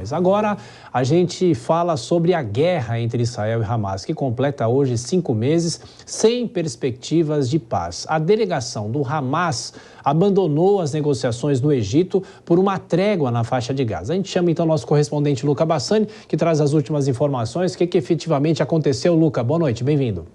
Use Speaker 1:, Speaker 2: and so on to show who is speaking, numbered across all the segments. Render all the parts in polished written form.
Speaker 1: Mas agora a gente fala sobre a guerra entre Israel e Hamas, que completa hoje 5 meses sem perspectivas de paz. A delegação do Hamas abandonou as negociações no Egito por uma trégua na faixa de Gaza. A gente chama então nosso correspondente Luca Bassani, que traz as últimas informações. O que efetivamente aconteceu, Luca? Boa noite, bem-vindo.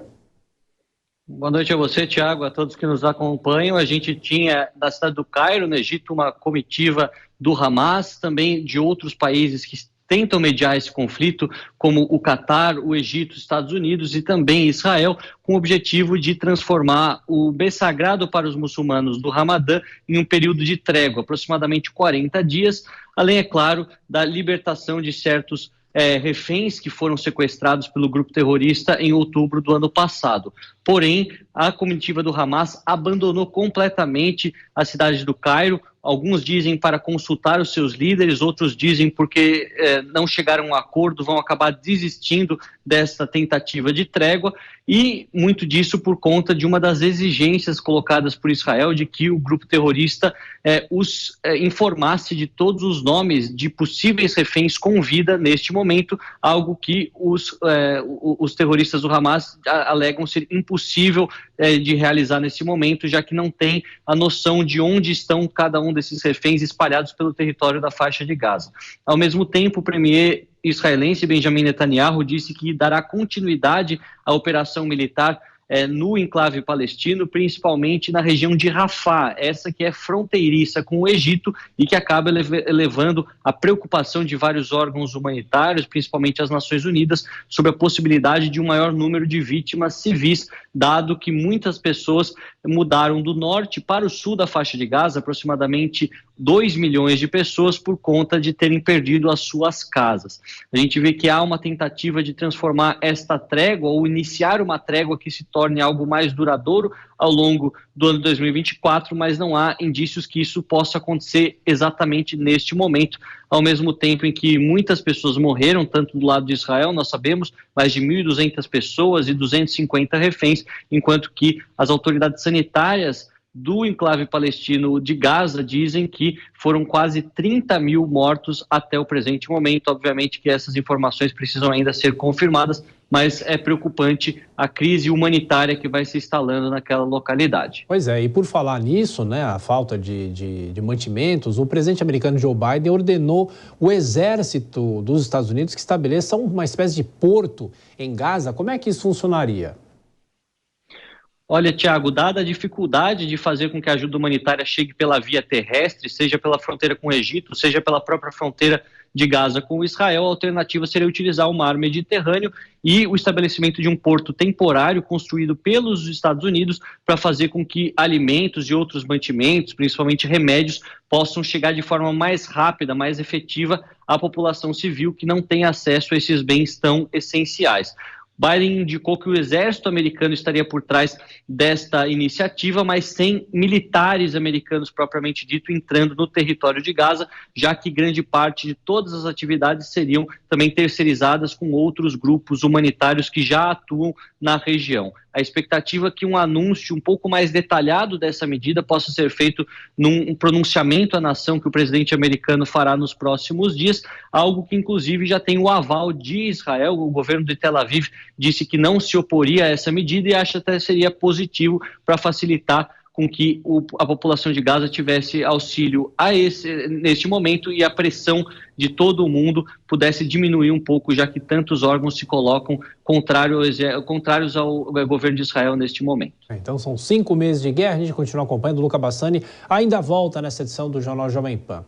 Speaker 2: Boa noite a você, Thiago, a todos que nos acompanham. A gente tinha da cidade do Cairo, no Egito, uma comitiva do Hamas, também de outros países que tentam mediar esse conflito, como o Catar, o Egito, os Estados Unidos e também Israel, com o objetivo de transformar o mês sagrado para os muçulmanos do Ramadã em um período de trégua, aproximadamente 40 dias, além, é claro, da libertação de certos reféns que foram sequestrados pelo grupo terrorista em outubro do ano passado. Porém, a comitiva do Hamas abandonou completamente a cidade do Cairo. Alguns dizem para consultar os seus líderes, outros dizem porque não chegaram a um acordo, vão acabar desistindo dessa tentativa de trégua, e muito disso por conta de uma das exigências colocadas por Israel de que o grupo terrorista os informasse de todos os nomes de possíveis reféns com vida neste momento, algo que os terroristas do Hamas alegam ser impossível de realizar nesse momento, já que não tem a noção de onde estão cada um desses reféns espalhados pelo território da faixa de Gaza. Ao mesmo tempo, o premier israelense Benjamin Netanyahu disse que dará continuidade à operação militar no enclave palestino, principalmente na região de Rafah, essa que é fronteiriça com o Egito e que acaba elevando a preocupação de vários órgãos humanitários, principalmente as Nações Unidas, sobre a possibilidade de um maior número de vítimas civis, dado que muitas pessoas mudaram do norte para o sul da faixa de Gaza, aproximadamente 2 milhões de pessoas, por conta de terem perdido as suas casas. A gente vê que há uma tentativa de transformar esta trégua, ou iniciar uma trégua que se torne algo mais duradouro ao longo do ano 2024, mas não há indícios que isso possa acontecer exatamente neste momento, ao mesmo tempo em que muitas pessoas morreram, tanto do lado de Israel, nós sabemos, mais de 1.200 pessoas e 250 reféns, enquanto que as autoridades sanitárias do enclave palestino de Gaza dizem que foram quase 30 mil mortos até o presente momento. Obviamente que essas informações precisam ainda ser confirmadas, mas é preocupante a crise humanitária que vai se instalando naquela localidade.
Speaker 1: Pois é, e por falar nisso, né, a falta de mantimentos, o presidente americano Joe Biden ordenou o exército dos Estados Unidos que estabeleça uma espécie de porto em Gaza. Como é que isso funcionaria?
Speaker 2: Olha, Tiago, dada a dificuldade de fazer com que a ajuda humanitária chegue pela via terrestre, seja pela fronteira com o Egito, seja pela própria fronteira de Gaza com Israel, a alternativa seria utilizar o mar Mediterrâneo e o estabelecimento de um porto temporário construído pelos Estados Unidos para fazer com que alimentos e outros mantimentos, principalmente remédios, possam chegar de forma mais rápida, mais efetiva à população civil que não tem acesso a esses bens tão essenciais. Biden indicou que o exército americano estaria por trás desta iniciativa, mas sem militares americanos propriamente dito entrando no território de Gaza, já que grande parte de todas as atividades seriam também terceirizadas com outros grupos humanitários que já atuam na região. A expectativa é que um anúncio um pouco mais detalhado dessa medida possa ser feito num pronunciamento à nação que o presidente americano fará nos próximos dias, algo que inclusive já tem o aval de Israel. O governo de Tel Aviv disse que não se oporia a essa medida e acha até seria positivo para facilitar com que a população de Gaza tivesse auxílio neste momento e a pressão de todo o mundo pudesse diminuir um pouco, já que tantos órgãos se colocam contrários ao governo de Israel neste momento.
Speaker 1: Então são 5 meses de guerra, a gente continua acompanhando. Luca Bassani ainda volta nessa edição do Jornal Jovem Pan.